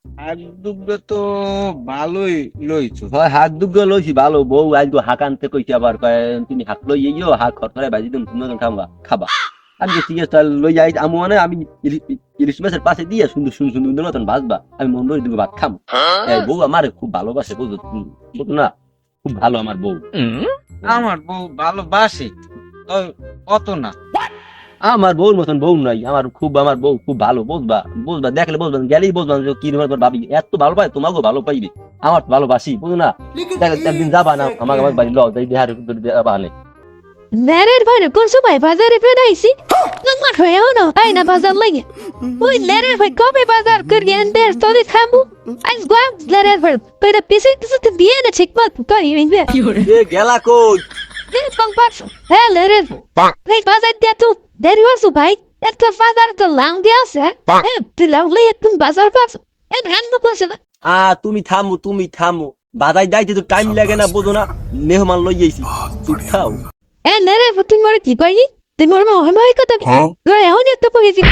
হাত দুগ্গা তো ভালোই লইছো। হয় হাত দুগ্গ লইছি ভালো বউ আজ তো হাক আনতে কইছি আবার কয় তুমি হাক লই ইয়ো হাক খরখরে বাজি তুমি তুমি খাবা খাবা আমি ঠিক আছে তাহলে লই যাই আমু মানে আমি ইলিশ মাছের পাশে দিয়ে সুন্দর সুন্দর সুন্দর মতন ভাজবা আমি মন ভরে দিব ভাত খাম এই বউ আমার খুব ভালোবাসে বুঝো বুঝো না খুব ভালো আমার বউ আমার বউ ভালোবাসে তো অত না। আমার বউর মতন বউ নাই আমার বউ খুব ভালো বুঝবা বুঝবা দেখলে বুঝবা গেলেই বুঝবা যে কি রকম ভাবি এত ভালো পাই তোমাকেও ভালো পাইবে আমার তো ভালোবাসি বুঝো না একদিন যাবা না আমাকে আমার বাড়ি লও যাই বিহারে বাহানে Lerer var কোন সময় বাজারে বেড়াইছি তোমার হয়েও না তাই না বাজার লাগে ওই লেরের ভাই কবে বাজার করি এনদের তোদের খামু আজ গাম লেরের ভাই পেরে পিছে পিছে দিয়ে না ঠিক মত কই ইনবে এ গেলা কই পাস হ্যাঁ লেরের ভাই বাজার দিয়া তো দেরি হসু ভাই একটা বাজার তো লাং দিয়া আছে হ্যাঁ তুই লাং লইয়া তুমি বাজার পাস এন হান মো পাস না তুমি থামো বাজাই যাইতে তো টাইম লাগে না বুঝো না মেহমান লই যাইছি তুই খাও এ লেরের তুই মরে কি কই তুই মরে মনে হয় কথা তোরা এখন একটা পড়েছি